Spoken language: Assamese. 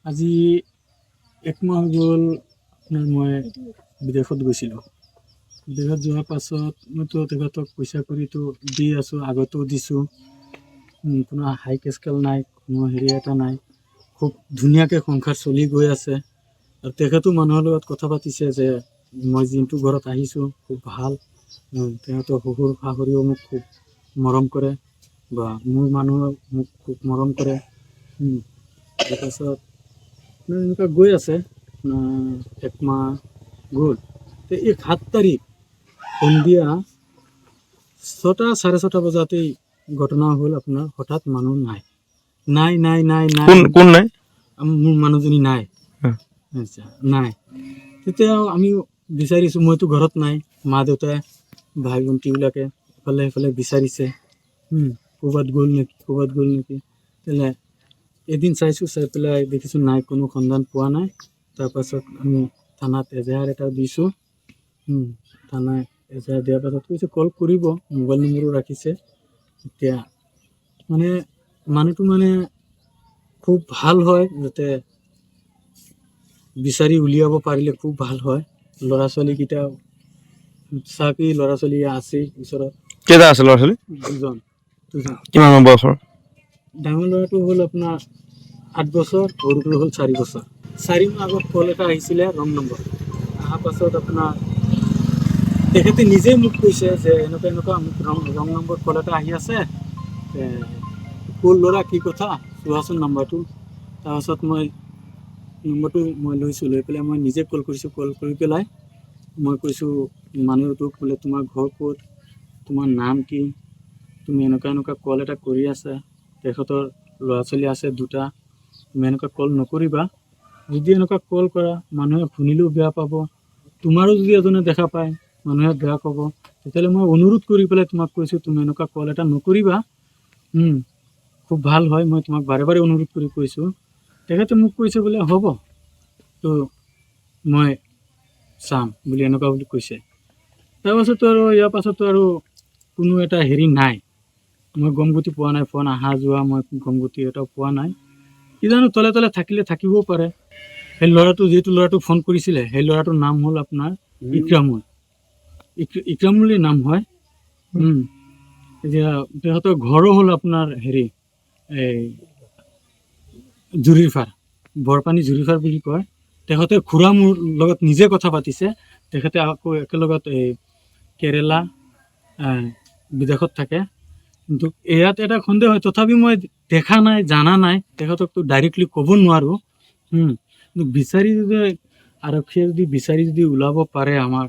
আজি 1 মাহ গ'ল আপোনাৰ মই বিদেশত গৈছিলোঁ। বিদেশত যোৱাৰ পাছত মইতো তেখেতক পইচা কৰিতো দি আছোঁ, আগতেও দিছোঁ। কোনো হাই স্কেল নাই, কোনো হেৰি এটা নাই। খুব ধুনীয়াকৈ সংসাৰ চলি গৈ আছে। আৰু তেখেতো মানুহৰ লগত কথা পাতিছে যে মই যোনটো ঘৰত আহিছোঁ খুব ভাল। তেখেতৰ শহুৰ শাহুৰিও মোক খুব মৰম কৰে বা মোৰ মানুহে মোক খুব মৰম কৰে। তাৰপাছত এনেকুৱা গৈ আছে। 1 মাহ গ'ল। তো এই 7 তাৰিখ সন্ধিয়া 6টা 6:30 বজাতেই ঘটনা হ'ল আপোনাৰ, হঠাৎ মানুহ নাই নাই নাই নাই নাই কোন নাই? মোৰ মানুহজনী নাই। আচ্ছা, নাই। তেতিয়া আমি বিচাৰিছোঁ, মইতো ঘৰত নাই, মা দেউতাই ভাই ভণ্টিবিলাকে ইফালে সিফালে বিচাৰিছে, ক'ৰবাত গ'ল নেকি। তেনে এদিন চাইছোঁ, চাই পেলাই দেখিছোঁ নাই, কোনো সন্ধান পোৱা নাই। তাৰপাছত আমি থানাত এজাহাৰ এটা দিছোঁ। থানাত এজাহাৰ দিয়াৰ পাছত কৈছে কল কৰিব, মোবাইল নম্বৰো ৰাখিছে। এতিয়া মানে মানুহটো মানে খুব ভাল হয়, যাতে বিচাৰি উলিয়াব পাৰিলে খুব ভাল হয়। ল'ৰা ছোৱালীকেইটা চাকৰি, ল'ৰা ছোৱালী আছেই ওচৰত। কেইটা আছে ল'ৰা ছোৱালী? দুজন। কিমান বয়সৰ? ডাঙৰ ল'ৰাটো হ'ল আপোনাৰ 8 বছৰ, সৰুটো হ'ল 4 বছৰ। 4 মাহ আগত কল এটা আহিছিলে, ৰং নম্বৰ। অহাৰ পাছত আপোনাৰ তেখেতে নিজেই মোক কৈছে যে এনেকুৱা মোক ৰং নম্বৰ কল এটা আহি আছে, ক'ৰ ল'ৰা, কি কথা, চোৱাচোন নাম্বাৰটো। তাৰপাছত মই নম্বৰটো লৈছোঁ, লৈ পেলাই মই নিজে কল কৰিছোঁ। কল কৰি পেলাই মই কৈছোঁ মানুহটোক, বোলে তোমাৰ ঘৰ ক'ত, তোমাৰ নাম কি, তুমি এনেকুৱা কল এটা কৰি আছা, তেখেতৰ ল'ৰা ছোৱালী আছে 2টা, তুমি এনেকুৱা কল নকৰিবা। যদি এনেকুৱা কল কৰা মানুহে শুনিলেও বেয়া পাব, তোমাৰো যদি এজনে দেখা পায় মানুহে বেয়া পাব। তেতিয়াহ'লে মই অনুৰোধ কৰি পেলাই তোমাক কৈছোঁ, তুমি এনেকুৱা কল এটা নকৰিবা। খুব ভাল হয়, মই তোমাক বাৰে বাৰে অনুৰোধ কৰি কৈছোঁ। তেখেতে মোক কৈছে বোলে হ'ব, তো মই চাম বুলি এনেকুৱা বুলি কৈছে। তাৰপাছতো আৰু ইয়াৰ পাছতো আৰু কোনো এটা হেৰি নাই, মই গমগতি পোৱা নাই। ফোন অহা যোৱা মই গমগতি এটাও পোৱা নাই। কি জানো, তলে তলে থাকিলে থাকিবও পাৰে। সেই ল'ৰাটো, যিটো ল'ৰাটো ফোন কৰিছিলে, সেই ল'ৰাটোৰ নাম হ'ল আপোনাৰ ইক্ৰামুল। ইক্ৰামুলেই নাম হয়। এতিয়া তেখেতৰ ঘৰো হ'ল আপোনাৰ হেৰি, এই জুৰিফাৰ, বৰপানী জুৰিফাৰ বুলি কয়। তেখেতে খুৰা মোৰ লগত নিজে কথা পাতিছে। তেখেতে আকৌ একেলগত এই কেৰেলা বিদেশত থাকে। কিন্তু ইয়াত এটা সন্দেহ হয়, তথাপি মই দেখা নাই, জানা নাই, তেখেতকতো ডাইৰেক্টলি ক'ব নোৱাৰোঁ। কিন্তু বিচাৰি যদি আৰক্ষীয়ে যদি বিচাৰি যদি ওলাব পাৰে আমাৰ